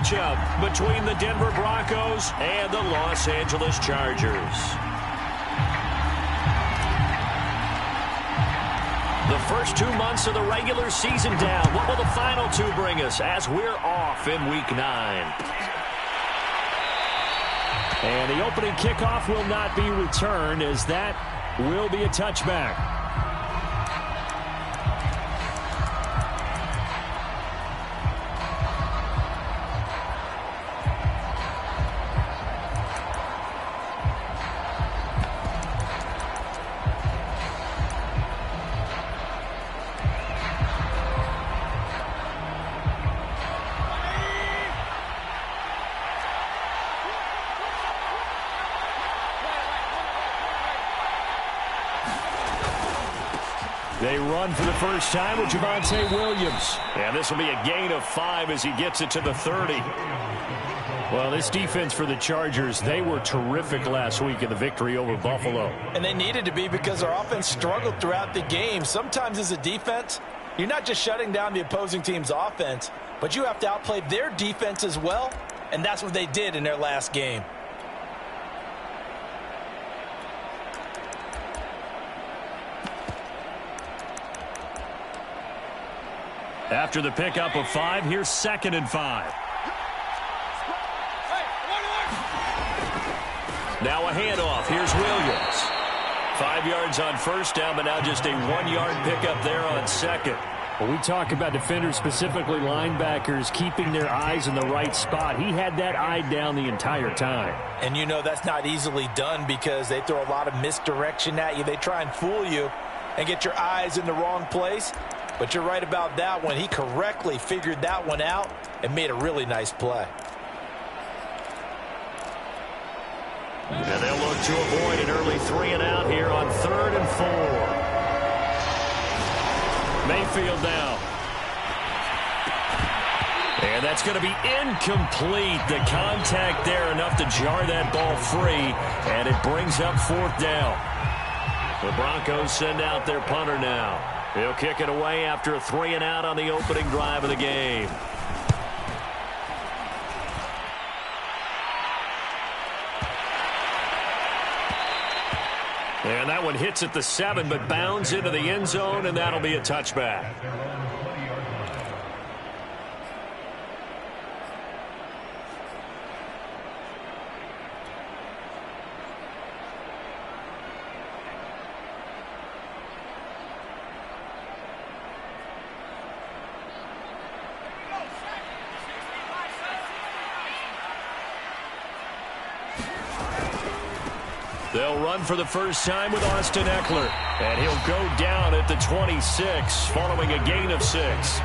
matchup between the Denver Broncos and the Los Angeles Chargers. The first 2 months of the regular season down. What will the final two bring us as we're off in Week 9? And the opening kickoff will not be returned, as that will be a touchback. They run for the first time with Javonte Williams. And this will be a gain of 5 as he gets it to the 30. Well, this defense for the Chargers, they were terrific last week in the victory over Buffalo. And they needed to be because their offense struggled throughout the game. Sometimes as a defense, you're not just shutting down the opposing team's offense, but you have to outplay their defense as well. And that's what they did in their last game. After the pickup of 5, here's 2nd and 5. Now a handoff. Here's Williams. 5 yards on first down, but now just a 1-yard pickup there on 2nd. Well, we talk about defenders, specifically linebackers, keeping their eyes in the right spot. He had that eye down the entire time. And you know that's not easily done because they throw a lot of misdirection at you. They try and fool you and get your eyes in the wrong place. But you're right about that one. He correctly figured that one out and made a really nice play. And they'll look to avoid an early 3-and-out here on 3rd and 4. Mayfield now. And that's going to be incomplete. The contact there enough to jar that ball free. And it brings up 4th down. The Broncos send out their punter now. He'll kick it away after a 3-and-out on the opening drive of the game. And that one hits at the 7, but bounds into the end zone, and that'll be a touchback. They'll run for the first time with Austin Eckler. And he'll go down at the 26 following a gain of 6.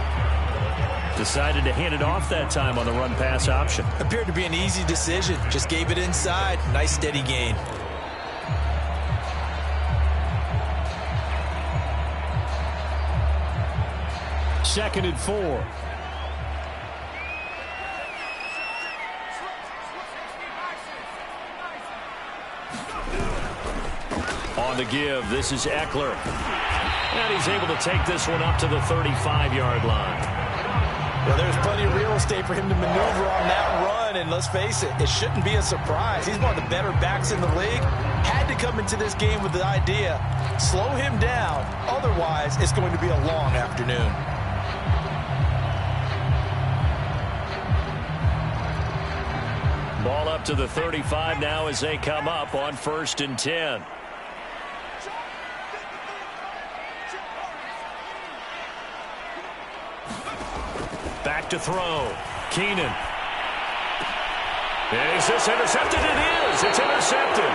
Decided to hand it off that time on the run-pass option. Appeared to be an easy decision. Just gave it inside. Nice steady gain. Second and 4. On the give, this is Eckler. And he's able to take this one up to the 35-yard line. Well, there's plenty of real estate for him to maneuver on that run, and let's face it, it shouldn't be a surprise. He's one of the better backs in the league. Had to come into this game with the idea, slow him down, otherwise it's going to be a long afternoon. Ball up to the 35 now as they come up on 1st and 10. Back to throw. Keenan. Is this intercepted? It is. It's intercepted.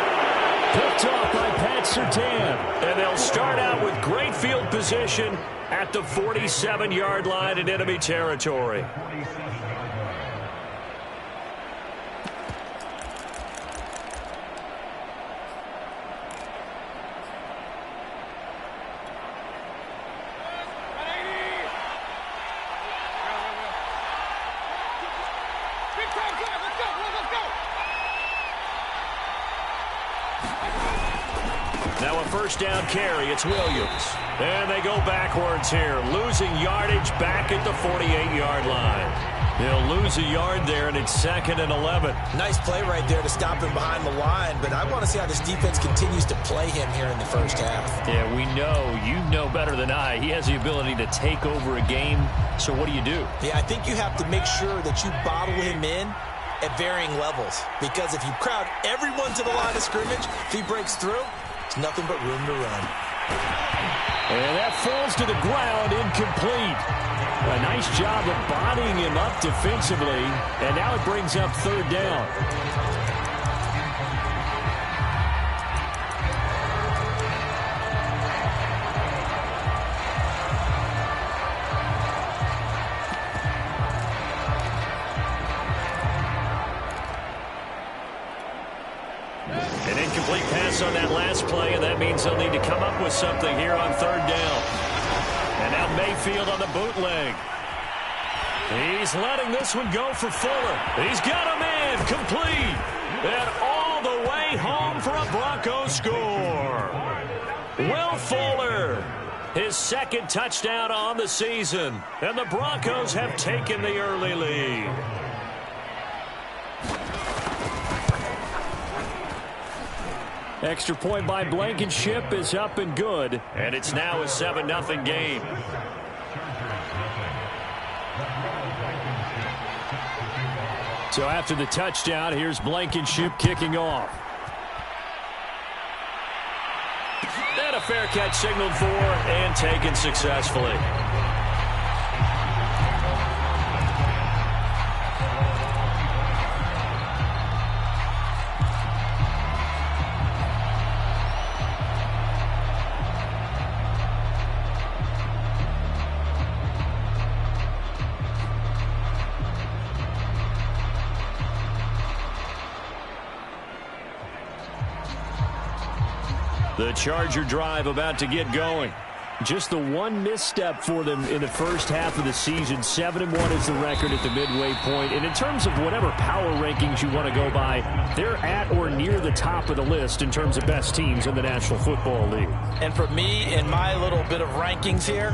Picked off by Pat Surtain. And they'll start out with great field position at the 47-yard line in enemy territory. Now a first down carry. It's Williams. And they go backwards here, losing yardage back at the 48-yard line. He'll lose a yard there, and it's 2nd and 11. Nice play right there to stop him behind the line, but I want to see how this defense continues to play him here in the first half. Yeah, we know. You know better than I. He has the ability to take over a game, so what do you do? Yeah, I think you have to make sure that you bottle him in at varying levels, because if you crowd everyone to the line of scrimmage, if he breaks through, it's nothing but room to run. And that falls to the ground, incomplete. A nice job of bodying him up defensively, and now it brings up 3rd down. An incomplete pass on that last play, and that means they'll need to come up with something here on 3rd down. And now Mayfield on the bootleg. He's letting this one go for Fuller. He's got a man complete. And all the way home for a Broncos score. Will Fuller, his 2nd touchdown on the season. And the Broncos have taken the early lead. Extra point by Blankenship is up and good. And it's now a 7-0 game. So after the touchdown, here's Blankenship kicking off. And a fair catch signaled for and taken successfully. The Charger drive about to get going. Just the one misstep for them in the first half of the season. 7-1 is the record at the midway point. And in terms of whatever power rankings you want to go by, they're at or near the top of the list in terms of best teams in the National Football League. And for me, in my little bit of rankings here,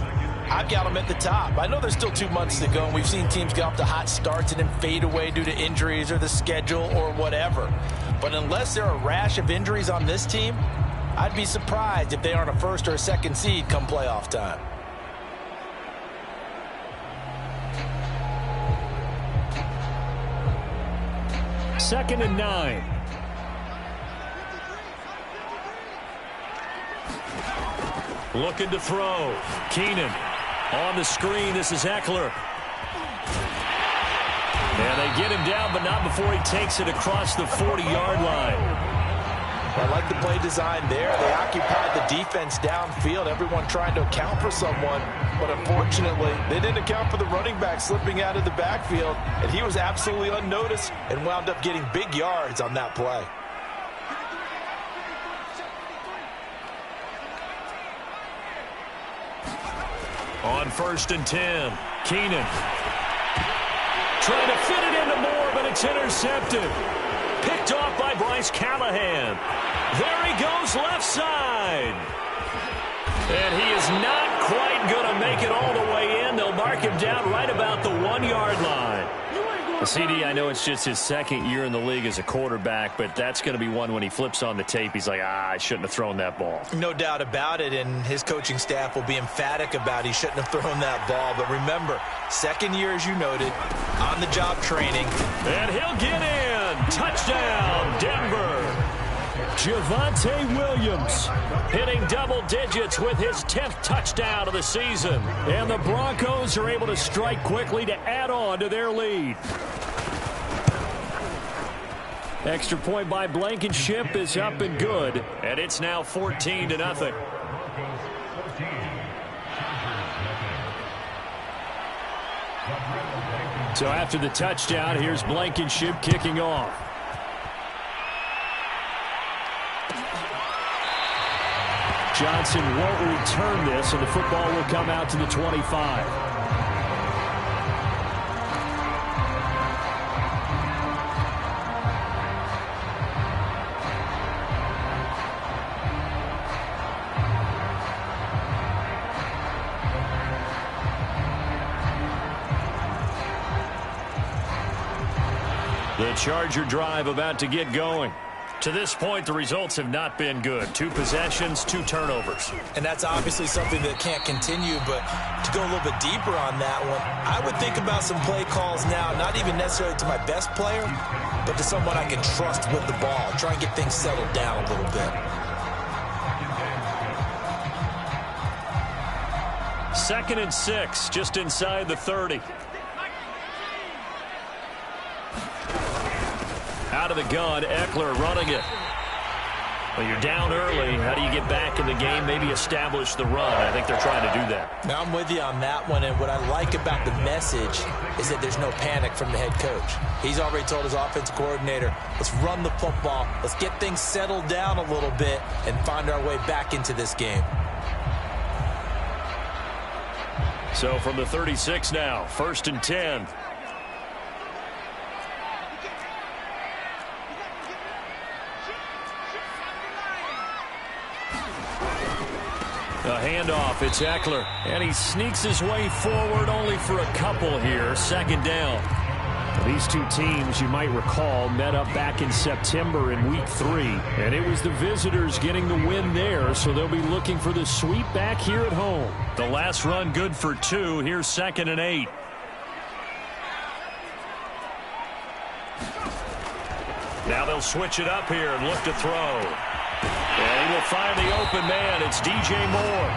I've got them at the top. I know there's still 2 months to go, and we've seen teams get off to hot starts and then fade away due to injuries or the schedule or whatever. But unless there are a rash of injuries on this team, I'd be surprised if they aren't a 1st or a 2nd seed come playoff time. Second and 9. Looking to throw. Keenan on the screen. This is Eckler. And they get him down, but not before he takes it across the 40-yard line. I like the play design there. They occupied the defense downfield, everyone trying to account for someone. But unfortunately, they didn't account for the running back slipping out of the backfield. And he was absolutely unnoticed and wound up getting big yards on that play. On 1st and 10, Keenan. Trying to fit it into Moore, but it's intercepted. Picked off by Bryce Callahan. There he goes left side. And he is not quite going to make it all the way in. They'll mark him down right about the 1-yard line. CD, I know it's just his 2nd year in the league as a quarterback, but that's going to be one when he flips on the tape. He's like, I shouldn't have thrown that ball. No doubt about it, and his coaching staff will be emphatic about he shouldn't have thrown that ball. But remember, 2nd year, as you noted, on-the-job training. And he'll get in. Touchdown, Denver. Javonte Williams hitting double digits with his 10th touchdown of the season. And the Broncos are able to strike quickly to add on to their lead. Extra point by Blankenship is up and good. And it's now 14-0. So after the touchdown, here's Blankenship kicking off. Johnson won't return this, and the football will come out to the 25. The Charger drive about to get going. To this point, the results have not been good. 2 possessions, 2 turnovers. And that's obviously something that can't continue, but to go a little bit deeper on that one, I would think about some play calls now, not even necessarily to my best player, but to someone I can trust with the ball. Try and get things settled down a little bit. 2nd and 6, just inside the 30. Out of the gun, Eckler running it. Well, you're down early. How do you get back in the game? Maybe establish the run. I think they're trying to do that. Now, I'm with you on that one, and what I like about the message is that there's no panic from the head coach. He's already told his offensive coordinator, let's run the football, let's get things settled down a little bit and find our way back into this game. So from the 36 now, 1st and 10. A handoff, it's Eckler, and he sneaks his way forward only for a couple here. 2nd down. These two teams, you might recall, met up back in September in Week 3, and it was the visitors getting the win there, so they'll be looking for the sweep back here at home. The last run good for 2. Here's 2nd and 8. Now they'll switch it up here and look to throw. And he will find the open man. It's DJ Moore.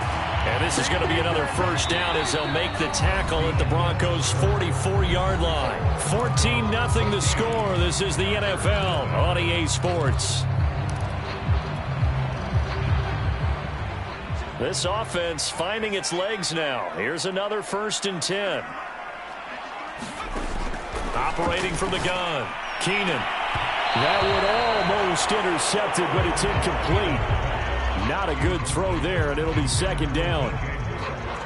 And this is going to be another 1st down as they'll make the tackle at the Broncos' 44-yard line. 14-0 the score. This is the NFL on EA Sports. This offense finding its legs now. Here's another 1st and 10. Operating from the gun. Keenan. That one almost intercepted, but it's incomplete. Not a good throw there, and it'll be 2nd down.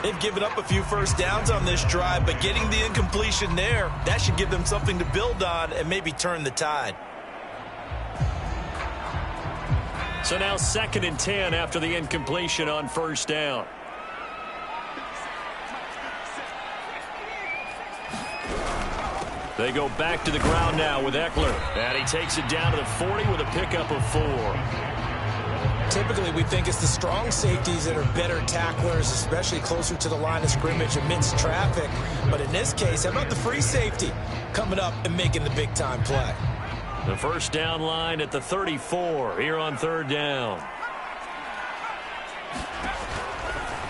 They've given up a few 1st downs on this drive, but getting the incompletion there, that should give them something to build on and maybe turn the tide. So now 2nd and 10 after the incompletion on 1st down. They go back to the ground now with Eckler. And he takes it down to the 40 with a pickup of 4. Typically, we think it's the strong safeties that are better tacklers, especially closer to the line of scrimmage amidst traffic. But in this case, how about the free safety coming up and making the big-time play? The 1st down line at the 34 here on 3rd down.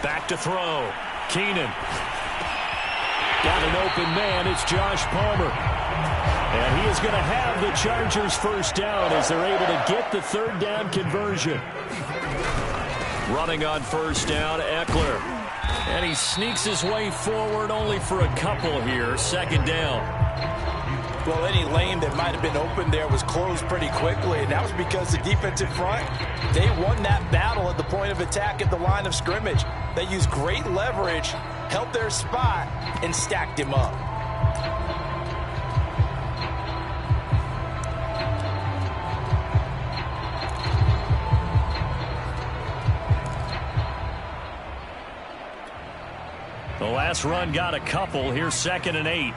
Back to throw. Keenan. Got an open man. It's Josh Palmer. And he is going to have the Chargers' 1st down as they're able to get the 3rd down conversion. Running on 1st down, Eckler. And he sneaks his way forward only for a couple here. 2nd down. Well, any lane that might have been open there was closed pretty quickly, and that was because the defensive front, they won that battle at the point of attack at the line of scrimmage. They used great leverage, held their spot, and stacked him up. The last run got a couple. Here's 2nd and 8.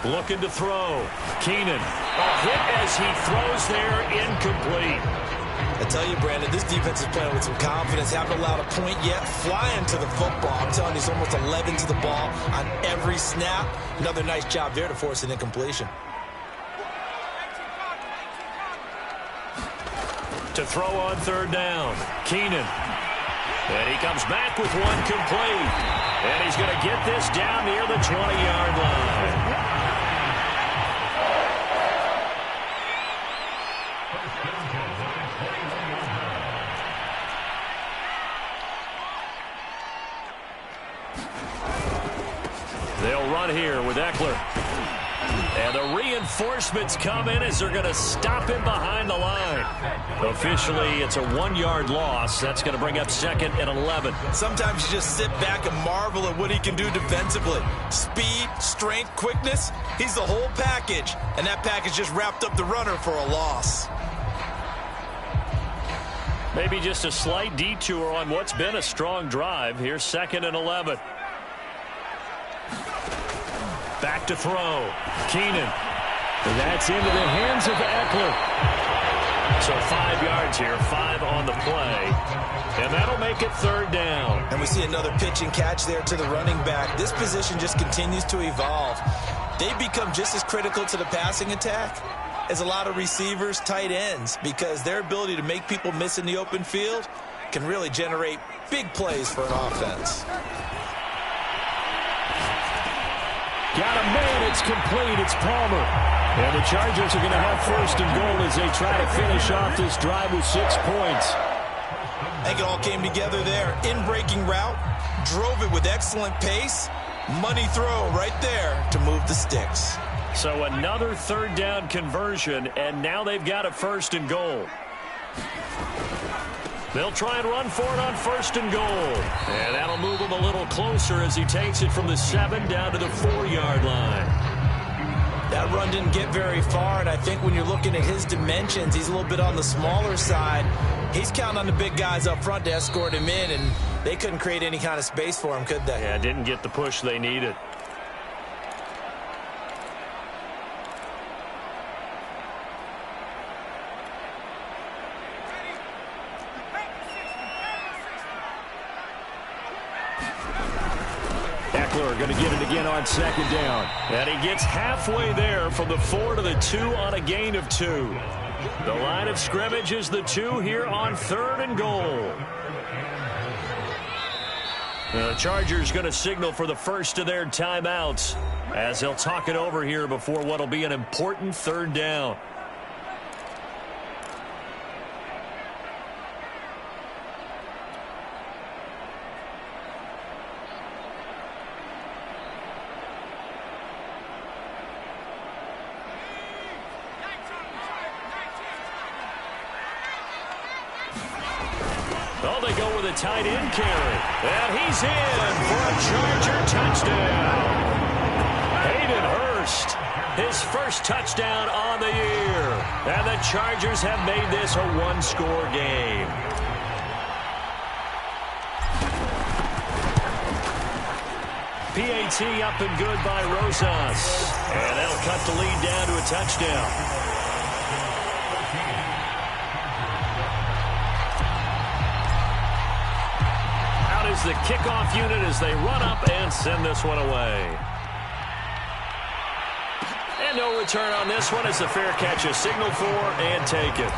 Looking to throw. Keenan. A hit as he throws there, incomplete. I tell you, Brandon, this defense is playing with some confidence. Haven't allowed a point yet. Flying to the football. I'm telling you, it's almost 11 to the ball on every snap. Another nice job there to force an incompletion. To throw on 3rd down. Keenan. And he comes back with one complete. And he's going to get this down near the 20-yard line. They'll run here with Eckler. And the reinforcements come in as they're going to stop him behind the line. Officially, it's a 1-yard loss. That's going to bring up 2nd and 11. Sometimes you just sit back and marvel at what he can do defensively. Speed, strength, quickness, he's the whole package. And that package just wrapped up the runner for a loss. Maybe just a slight detour on what's been a strong drive. Here's 2nd and 11. Back to throw. Keenan. That's into the hands of Eckler. So 5 yards here, 5 on the play. And that'll make it 3rd down. And we see another pitch and catch there to the running back. This position just continues to evolve. They become just as critical to the passing attack as a lot of receivers, tight ends, because their ability to make people miss in the open field can really generate big plays for an offense. Got a man, it's complete, it's Palmer. And the Chargers are going to have 1st and goal as they try to finish off this drive with 6 points. I think it all came together there. In-breaking route, drove it with excellent pace. Money throw right there to move the sticks. So another 3rd down conversion, and now they've got a 1st and goal. They'll try and run for it on 1st and goal. And that'll move him a little closer as he takes it from the 7 down to the 4-yard line. That run didn't get very far, and I think when you're looking at his dimensions, he's a little bit on the smaller side. He's counting on the big guys up front to escort him in, and they couldn't create any kind of space for him, could they? Yeah, didn't get the push they needed. Eckler going to get it again on 2nd down. And he gets halfway there from the 4 to the 2 on a gain of 2. The line of scrimmage is the 2 here on 3rd and goal. The Chargers going to signal for the first of their timeouts as they'll talk it over here before what will be an important 3rd down. Oh, they go with a tight end carry. And he's in for a Charger touchdown. Hayden Hurst, his first touchdown on the year. And the Chargers have made this a 1-score game. PAT up and good by Rosas. And that'll cut the lead down to a touchdown. Is the kickoff unit as they run up and send this one away. And no return on this one as the fair catch is signaled for and taken.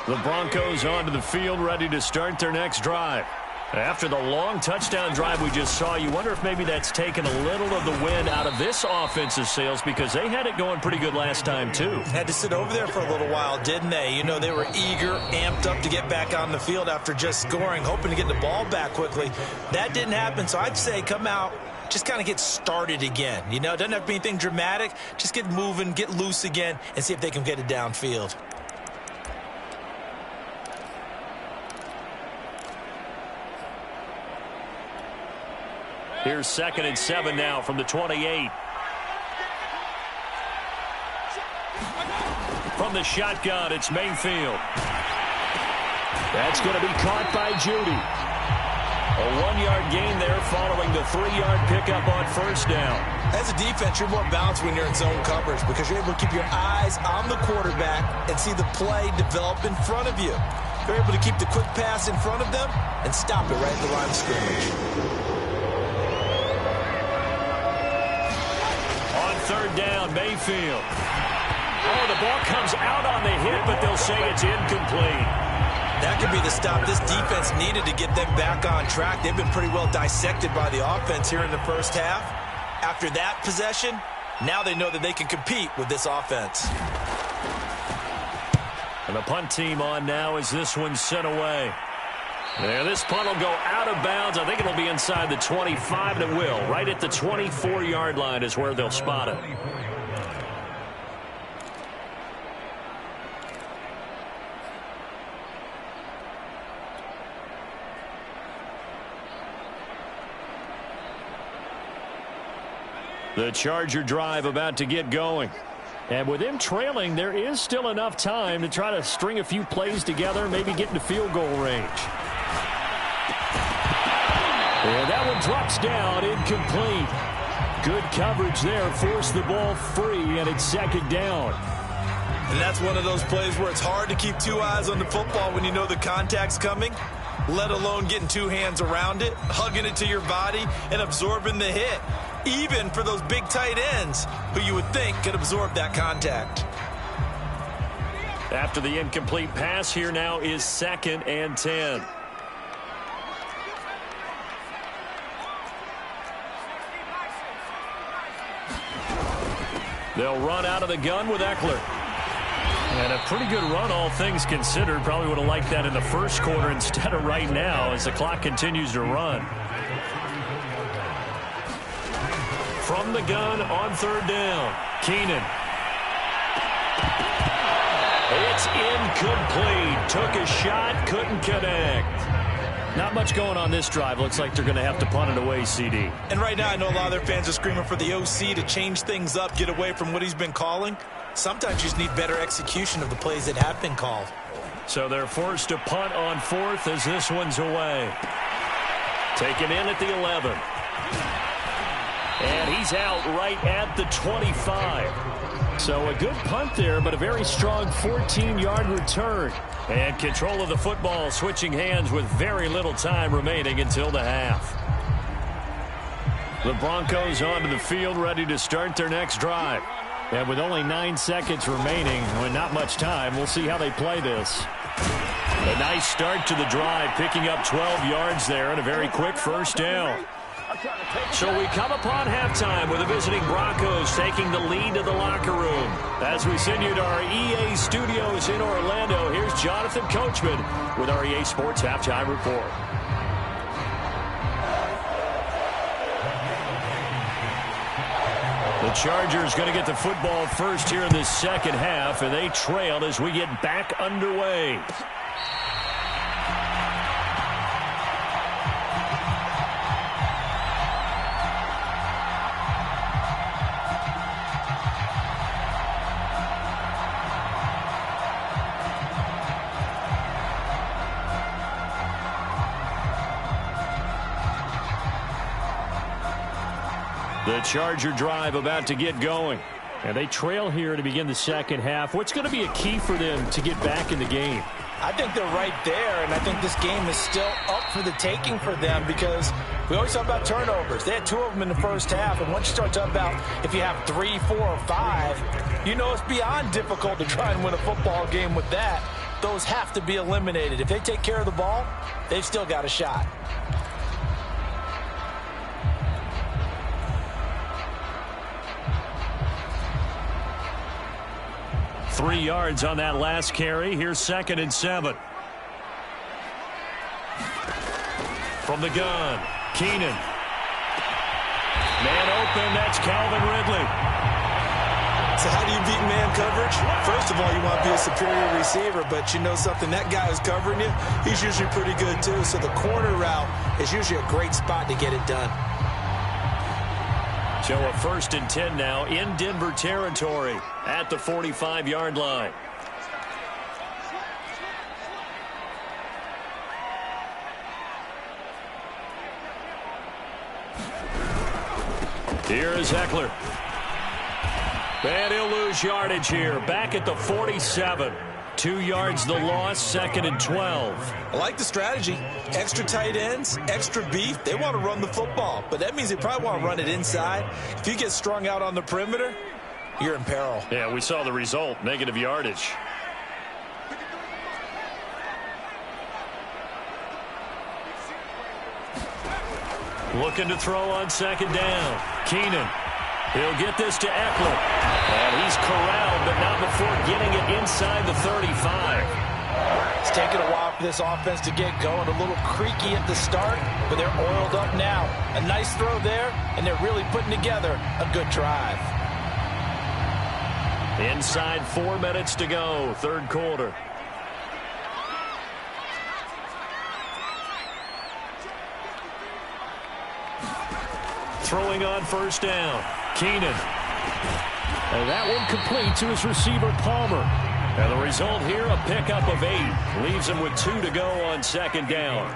The Broncos onto the field, ready to start their next drive. After the long touchdown drive we just saw, you wonder if maybe that's taken a little of the wind out of this offense's sails because they had it going pretty good last time, too. Had to sit over there for a little while, didn't they? You know, they were eager, amped up to get back on the field after just scoring, hoping to get the ball back quickly. That didn't happen, so I'd say come out, just kind of get started again. You know, it doesn't have to be anything dramatic. Just get moving, get loose again, and see if they can get it downfield. Here's 2nd and 7 now from the 28. From the shotgun, it's Mayfield. That's going to be caught by Judy. A 1-yard gain there following the 3-yard pickup on 1st down. As a defense, you're more balanced when you're in zone coverage because you're able to keep your eyes on the quarterback and see the play develop in front of you. You're able to keep the quick pass in front of them and stop it right at the line of scrimmage. 3rd down, Mayfield. Oh, the ball comes out on the hit, but they'll say it's incomplete. That could be the stop this defense needed to get them back on track. They've been pretty well dissected by the offense here in the first half. After that possession, now they know that they can compete with this offense. And the punt team on now as this one's sent away. Yeah, this punt will go out of bounds. I think it'll be inside the 25, and it will. Right at the 24-yard line is where they'll spot it. The Charger drive about to get going. And with them trailing, there is still enough time to try to string a few plays together, maybe get into field goal range. And that one drops down, incomplete. Good coverage there, forced the ball free, and it's second down. And that's one of those plays where it's hard to keep two eyes on the football when you know the contact's coming, let alone getting two hands around it, hugging it to your body, and absorbing the hit, even for those big tight ends who you would think could absorb that contact. After the incomplete pass, here now is 2nd and 10. They'll run out of the gun with Eckler. And a pretty good run, all things considered. Probably would have liked that in the first quarter instead of right now as the clock continues to run. From the gun on 3rd down, Keenan. It's incomplete. Took a shot, couldn't connect. Not much going on this drive. Looks like they're going to have to punt it away, CD. And right now I know a lot of their fans are screaming for the OC to change things up, get away from what he's been calling. Sometimes you just need better execution of the plays that have been called. So they're forced to punt on 4th as this one's away. Taken in at the 11. And he's out right at the 25. So a good punt there, but a very strong 14-yard return. And control of the football switching hands with very little time remaining until the half. The Broncos onto the field ready to start their next drive. And with only 9 seconds remaining, with not much time, we'll see how they play this. A nice start to the drive, picking up 12 yards there and a very quick first down. So we come upon halftime with the visiting Broncos taking the lead to the locker room. As we send you to our EA studios in Orlando, here's Jonathan Coachman with our EA Sports Halftime Report. The Chargers going to get the football first here in this second half, and they trail as we get back underway. The Charger drive about to get going. And they trail here to begin the second half. What's going to be a key for them to get back in the game? I think they're right there, and I think this game is still up for the taking for them because we always talk about turnovers. They had 2 of them in the first half, and once you start talking about if you have 3, 4, or 5, you know it's beyond difficult to try and win a football game with that. Those have to be eliminated. If they take care of the ball, they've still got a shot. Three yards on that last carry. Here's 2nd and 7. From the gun, Keenan. Man open, that's Calvin Ridley. So how do you beat man coverage? First of all, you want to be a superior receiver, but you know something, that guy who's covering you, he's usually pretty good too. So the corner route is usually a great spot to get it done. So a 1st and 10 now in Denver territory at the 45-yard line. Here is Eckler. And he'll lose yardage here. Back at the 47. 2 yards the loss, 2nd and 12. I like the strategy. Extra tight ends, extra beef. They want to run the football, but that means they probably want to run it inside. If you get strung out on the perimeter, you're in peril. Yeah, we saw the result, negative yardage. Looking to throw on 2nd down. Keenan. He'll get this to Eckler. And he's corralled, but not before getting it inside the 35. It's taken a while for this offense to get going. A little creaky at the start, but they're oiled up now. A nice throw there, and they're really putting together a good drive. Inside 4 minutes to go, 3rd quarter. Throwing on 1st down. Keenan. And that one complete to his receiver, Palmer. And the result here, a pickup of 8. Leaves him with 2 to go on second down.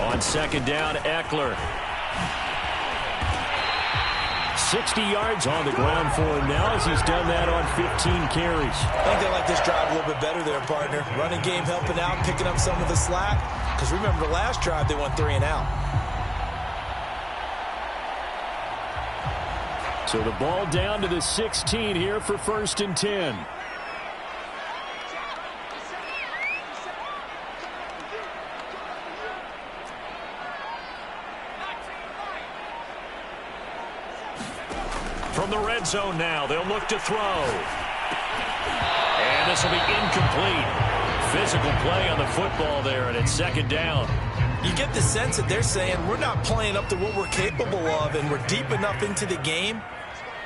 On second down, Eckler. 60 yards on the ground for him now as he's done that on 15 carries. I think they like this drive a little bit better there, partner. Running game helping out, picking up some of the slack. Because remember the last drive, they went 3 and out. So the ball down to the 16 here for 1st and 10. From the red zone now, they'll look to throw. And this will be incomplete. Physical play on the football there, and it's second down. You get the sense that they're saying we're not playing up to what we're capable of, and we're deep enough into the game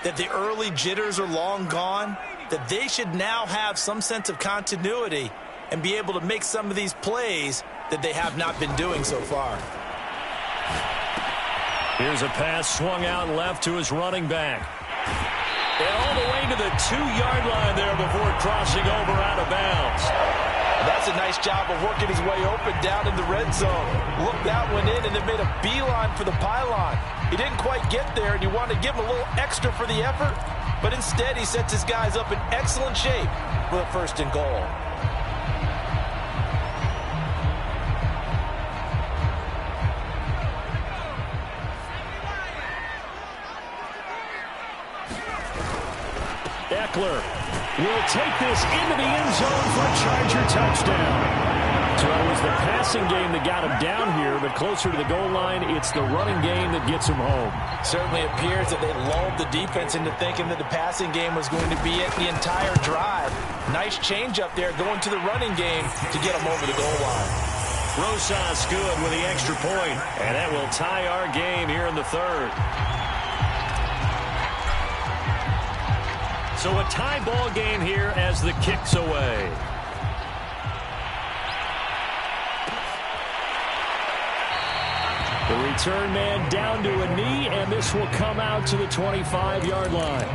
that the early jitters are long gone, that they should now have some sense of continuity and be able to make some of these plays that they have not been doing so far. Here's a pass swung out left to his running back. And all the way to the 2-yard line there before crossing over out of bounds. That's a nice job of working his way open down in the red zone. Looked that one in and then made a beeline for the pylon. He didn't quite get there, and you want to give him a little extra for the effort, but instead he sets his guys up in excellent shape for the 1st and goal. Eckler will take this into the end zone for a Charger touchdown. So it was the passing game that got him down here, but closer to the goal line, it's the running game that gets him home. Certainly appears that they lulled the defense into thinking that the passing game was going to be it the entire drive. Nice change up there going to the running game to get him over the goal line. Rosas good with the extra point, and that will tie our game here in the 3rd. So a tie ball game here as the kick's away. The return man down to a knee, and this will come out to the 25-yard line.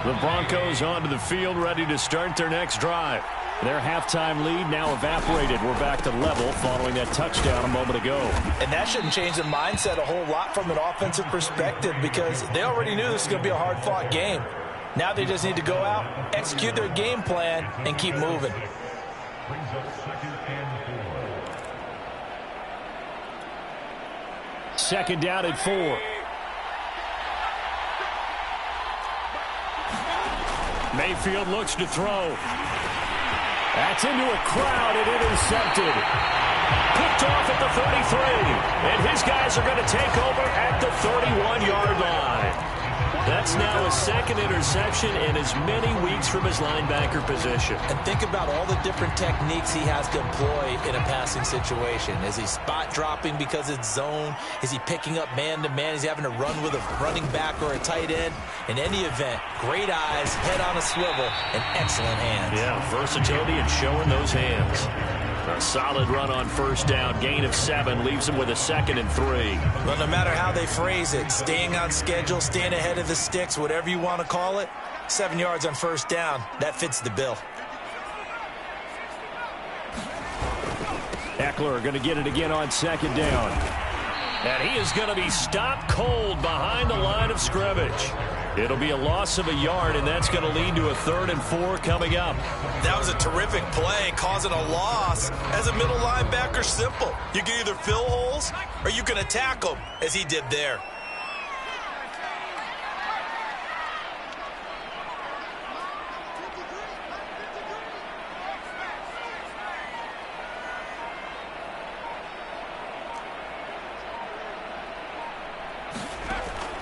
The Broncos onto the field, ready to start their next drive. Their halftime lead now evaporated. We're back to level following that touchdown a moment ago. And that shouldn't change the mindset a whole lot from an offensive perspective because they already knew this was going to be a hard-fought game. Now they just need to go out, execute their game plan, and keep moving. Second down at 4. Mayfield looks to throw. That's into a crowd and intercepted. Picked off at the 33. And his guys are going to take over at the 31-yard line. That's now his 2nd interception in as many weeks from his linebacker position. And think about all the different techniques he has to employ in a passing situation. Is he spot dropping because it's zone? Is he picking up man-to-man? Is he having to run with a running back or a tight end? In any event, great eyes, head on a swivel, and excellent hands. Yeah, versatility and showing those hands. A solid run on 1st down. Gain of 7 leaves him with a 2nd and 3. Well, no matter how they phrase it, staying on schedule, staying ahead of the sticks, whatever you want to call it, 7 yards on 1st down, that fits the bill. Eckler going to get it again on 2nd down. And he is going to be stopped cold behind the line of scrimmage. It'll be a loss of a yard, and that's going to lead to a 3rd and 4 coming up. That was a terrific play, causing a loss. As a middle linebacker, simple. You can either fill holes or you can attack them, as he did there.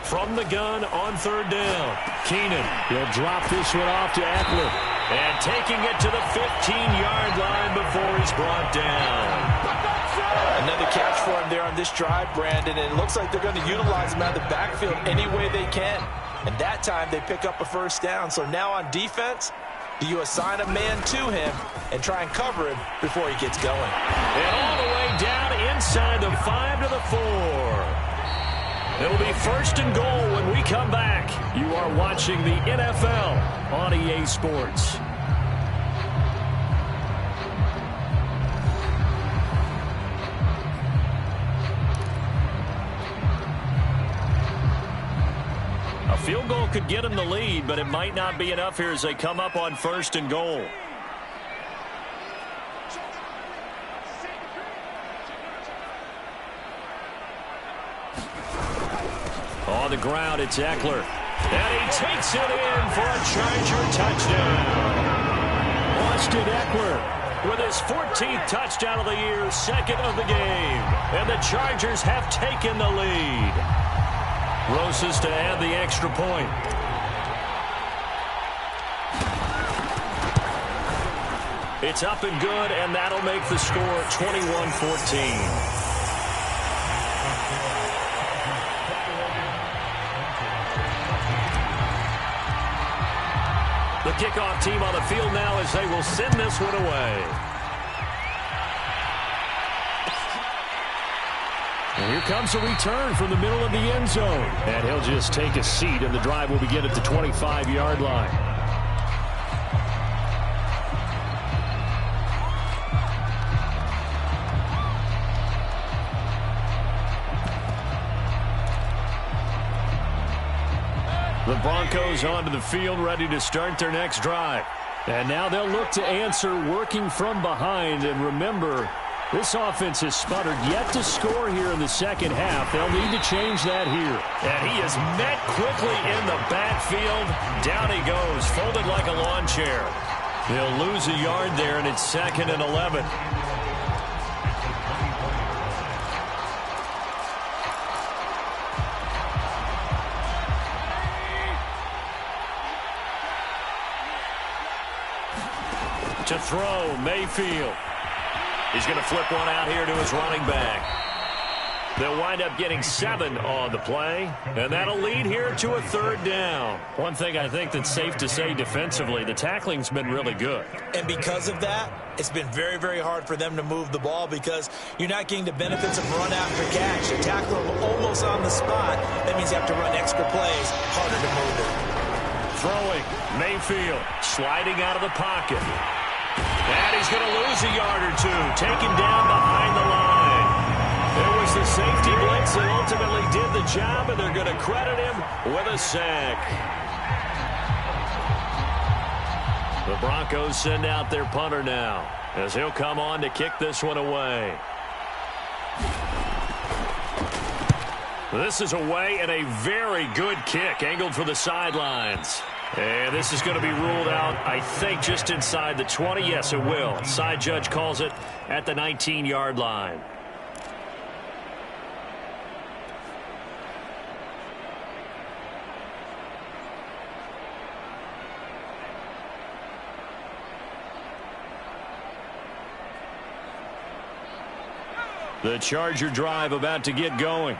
From the gun on 3rd down. Keenan, he'll drop this one off to Eckler. And taking it to the 15-yard line before he's brought down. Another catch for him there on this drive, Brandon, and it looks like they're going to utilize him out of the backfield any way they can. And that time they pick up a first down. So now on defense, do you assign a man to him and try and cover him before he gets going? And all the way down inside the 5 to the 4. It'll be 1st and goal when we come back. You are watching the NFL on EA Sports. A field goal could get them the lead, but it might not be enough here as they come up on 1st and goal. On the ground, it's Eckler. And he takes it in for a Charger touchdown. Austin Eckler with his 14th touchdown of the year, 2nd of the game. And the Chargers have taken the lead. Roses to add the extra point. It's up and good, and that'll make the score 21-14. The kickoff team on the field now as they will send this one away. And here comes a return from the middle of the end zone. And he'll just take a seat, and the drive will begin at the 25-yard line. The Broncos onto the field, ready to start their next drive. And now they'll look to answer working from behind. And remember, this offense has sputtered yet to score here in the second half. They'll need to change that here. And he is met quickly in the backfield. Down he goes, folded like a lawn chair. They'll lose a yard there, and it's 2nd and 11. To throw, Mayfield. He's going to flip one out here to his running back. They'll wind up getting 7 on the play, and that'll lead here to a 3rd down. One thing I think that's safe to say defensively, the tackling's been really good. And because of that, it's been very, very hard for them to move the ball because you're not getting the benefits of run after catch. You tackle them almost on the spot. That means you have to run extra plays, harder to move it. Throwing, Mayfield, sliding out of the pocket. And he's going to lose a yard or two, taken down behind the line. There was the safety blitz that ultimately did the job, and they're going to credit him with a sack. The Broncos send out their punter now, as he'll come on to kick this one away. This is away, and a very good kick, angled for the sidelines. And this is going to be ruled out, I think, just inside the 20. Yes, it will. Side judge calls it at the 19-yard line. The Charger drive about to get going.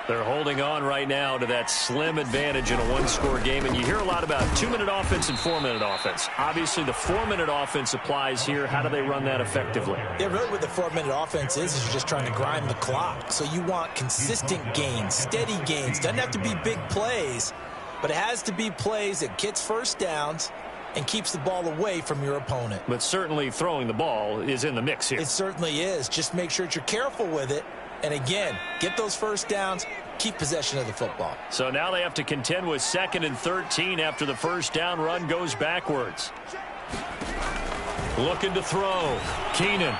They're holding on right now to that slim advantage in a one-score game. And you hear a lot about 2-minute offense and 4-minute offense. Obviously, the 4-minute offense applies here. How do they run that effectively? Yeah, really what the 4-minute offense is you're just trying to grind the clock. So you want consistent gains, steady gains. Doesn't have to be big plays, but it has to be plays that gets first downs and keeps the ball away from your opponent. But certainly throwing the ball is in the mix here. It certainly is. Just make sure that you're careful with it. And again, get those first downs, keep possession of the football. So now they have to contend with 2nd and 13 after the first down run goes backwards. Looking to throw. Keenan.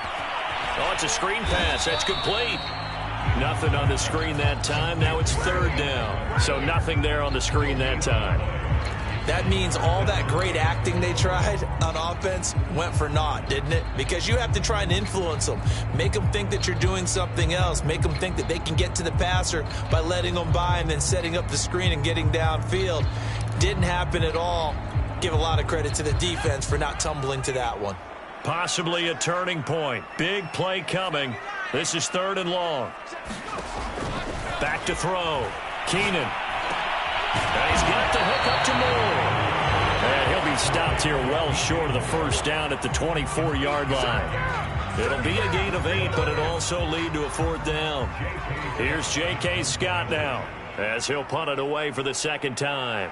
Oh, it's a screen pass. That's complete. Nothing on the screen that time. Now it's 3rd down. So nothing there on the screen that time. That means all that great acting they tried on offense went for naught, didn't it? Because you have to try and influence them. Make them think that you're doing something else. Make them think that they can get to the passer by letting them by and then setting up the screen and getting downfield. Didn't happen at all. Give a lot of credit to the defense for not tumbling to that one. Possibly a turning point. Big play coming. This is 3rd and long. Back to throw. Keenan. And he's got the hook up to Moore. And he'll be stopped here well short of the first down at the 24-yard line. It'll be a gain of 8, but it'll also lead to a 4th down. Here's J.K. Scott now, as he'll punt it away for the second time.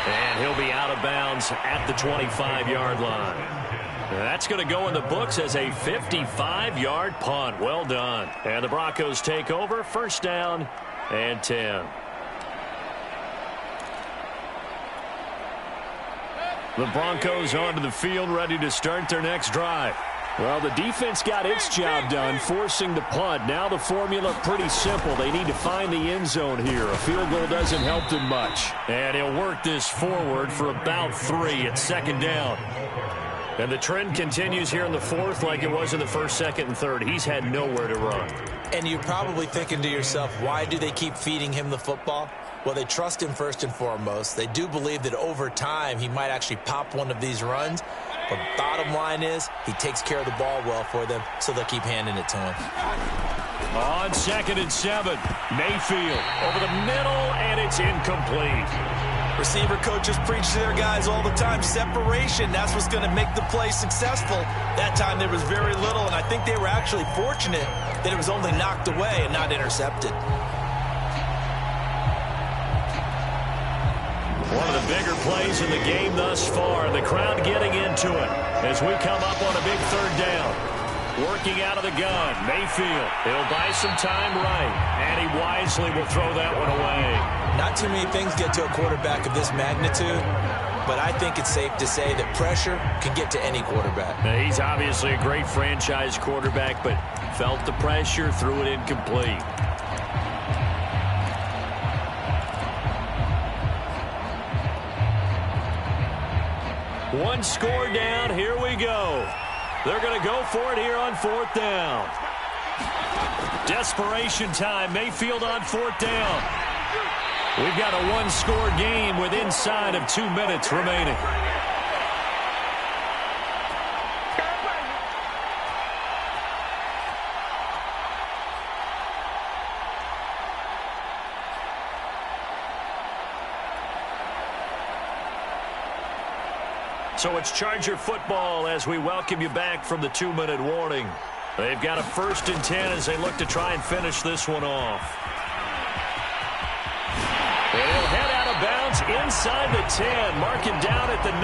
And he'll be out of bounds at the 25-yard line. That's going to go in the books as a 55-yard punt. Well done. And the Broncos take over. First down and 10. The Broncos onto the field, ready to start their next drive. Well, the defense got its job done, forcing the punt. Now the formula pretty simple. They need to find the end zone here. A field goal doesn't help them much. And he'll work this forward for about 3 at second down. And the trend continues here in the 4th like it was in the 1st, 2nd, and 3rd. He's had nowhere to run. And you're probably thinking to yourself, why do they keep feeding him the football? Well, they trust him first and foremost. They do believe that over time he might actually pop one of these runs. But bottom line is he takes care of the ball well for them, so they'll keep handing it to him. On 2nd and 7, Mayfield over the middle, and it's incomplete. Receiver coaches preach to their guys all the time. Separation, that's what's going to make the play successful. That time there was very little, and I think they were actually fortunate that it was only knocked away and not intercepted. One of the bigger plays in the game thus far. The crowd getting into it as we come up on a big 3rd down. Working out of the gun, Mayfield. He'll buy some time right, and he wisely will throw that one away. Not too many things get to a quarterback of this magnitude, but I think it's safe to say that pressure can get to any quarterback. Now, he's obviously a great franchise quarterback, but felt the pressure, threw it incomplete. One score down, here we go. They're going to go for it here on 4th down. Desperation time, Mayfield on 4th down. We've got a one-score game with inside of 2 minutes remaining. So it's Charger football as we welcome you back from the 2-minute warning. They've got a 1st and 10 as they look to try and finish this one off. And he'll head out of bounds inside the 10. Mark him down at the 9.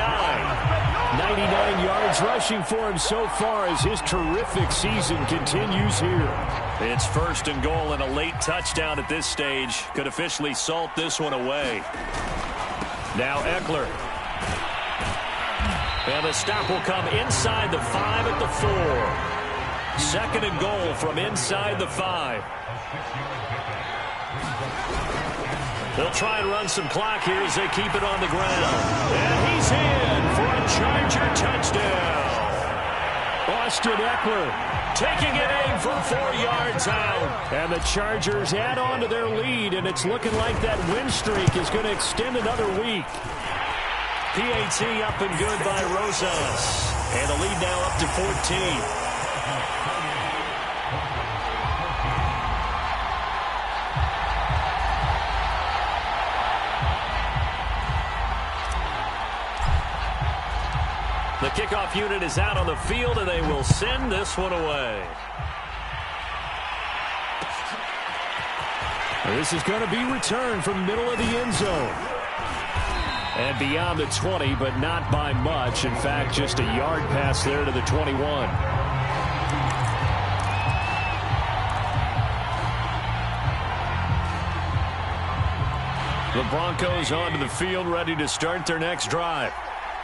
99 yards rushing for him so far as his terrific season continues here. It's 1st and goal, and a late touchdown at this stage could officially salt this one away. Now Eckler. And the stop will come inside the 5 at the 4. 2nd and goal from inside the 5. They'll try and run some clock here as they keep it on the ground. And he's in for a Charger touchdown. Austin Eckler taking an aim from 4 yards out. And the Chargers add on to their lead, and it's looking like that win streak is going to extend another week. PAT up and good by Rosas. And the lead now up to 14. The kickoff unit is out on the field, and they will send this one away. This is going to be returned from middle of the end zone. And beyond the 20, but not by much. In fact, just a yard pass there to the 21. The Broncos onto the field, ready to start their next drive.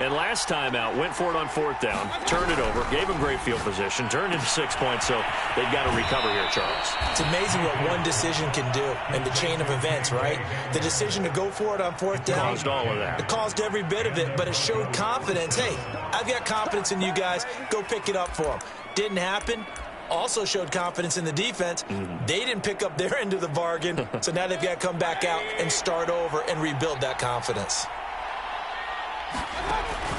And last time out, went for it on 4th down, turned it over, gave them great field position, turned into 6 points, so they've got to recover here, Charles. It's amazing what one decision can do in the chain of events, right? The decision to go for it on 4th down. Caused all of that. It caused every bit of it, but it showed confidence. Hey, I've got confidence in you guys. Go pick it up for them. Didn't happen. also showed confidence in the defense. They didn't pick up their end of the bargain, so now they've got to come back out and start over and rebuild that confidence.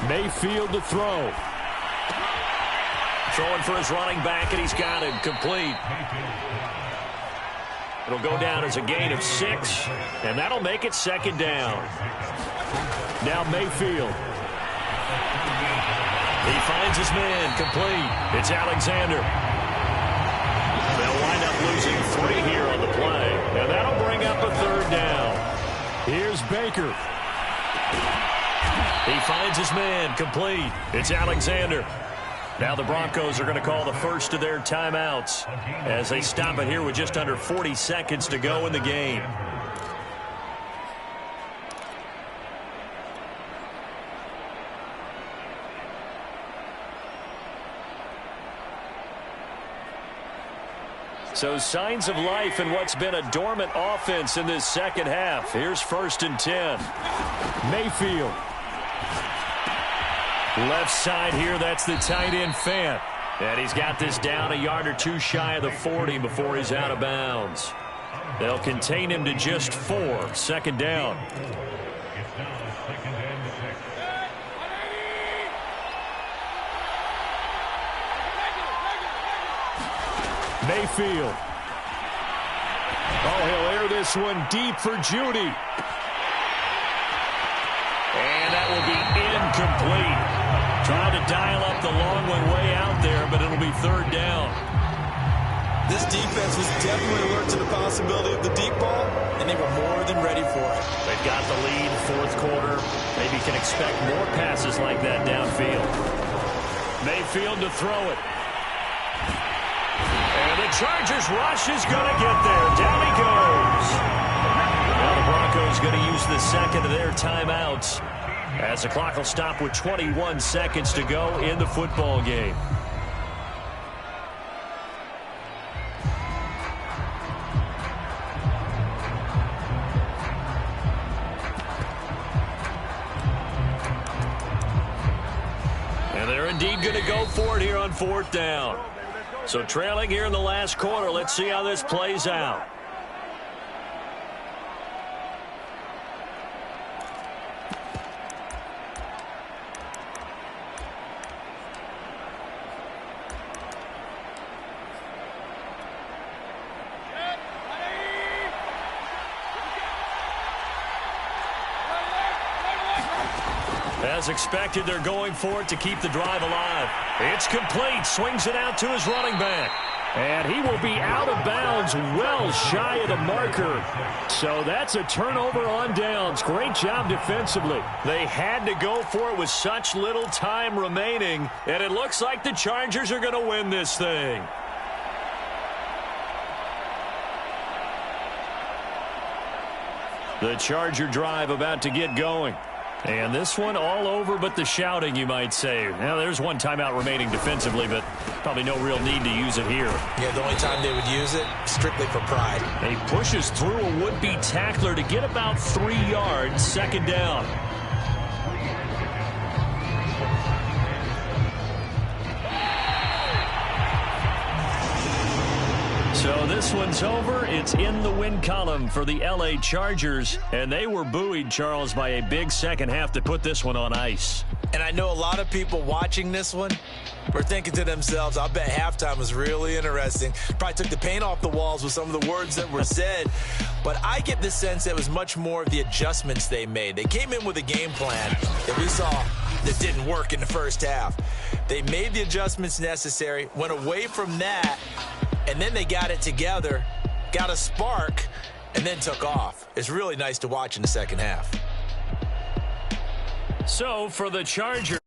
Mayfield to throw. Throwing for his running back, and he's got him complete. It'll go down as a gain of 6, and that'll make it second down. Now Mayfield. He finds his man complete. It's Alexander. They'll wind up losing 3 here on the play, and that'll bring up a third down. Here's Baker. He finds his man complete. It's Alexander. Now the Broncos are going to call the first of their timeouts as they stop it here with just under 40 seconds to go in the game. So signs of life in what's been a dormant offense in this second half. Here's 1st and 10. Mayfield. Left side here, that's the tight end Fant. And he's got this down a yard or 2 shy of the 40 before he's out of bounds. They'll contain him to just 4. 2nd down. Mayfield. Oh, he'll air this one deep for Judy. And that will be incomplete. Trying to dial up the long one way out there, but it'll be 3rd down. This defense was definitely alert to the possibility of the deep ball, and they were more than ready for it. They've got the lead, 4th quarter. Maybe can expect more passes like that downfield. Mayfield to throw it. And the Chargers rush is going to get there. Down he goes. Now the Broncos going to use the second of their timeouts, as the clock will stop with 21 seconds to go in the football game. And they're indeed going to go for it here on 4th down. So trailing here in the last quarter, let's see how this plays out. As expected, they're going for it to keep the drive alive. It's complete. Swings it out to his running back. And he will be out of bounds well shy of the marker. So that's a turnover on downs. Great job defensively. They had to go for it with such little time remaining, and it looks like the Chargers are going to win this thing. The Charger drive about to get going. And this one all over but the shouting, you might say. Now, there's one timeout remaining defensively, but probably no real need to use it here. Yeah, the only time they would use it, strictly for pride. He pushes through a would-be tackler to get about 3 yards, 2nd down. So this one's over. It's in the win column for the L.A. Chargers, and they were buoyed, Charles, by a big second half to put this one on ice. And I know a lot of people watching this one were thinking to themselves, I bet halftime was really interesting. Probably took the paint off the walls with some of the words that were said. But I get the sense that it was much more of the adjustments they made. They came in with a game plan that we saw that didn't work in the first half. They made the adjustments necessary, went away from that, and then they got it together, got a spark, and then took off. It's really nice to watch in the second half. So for the Chargers.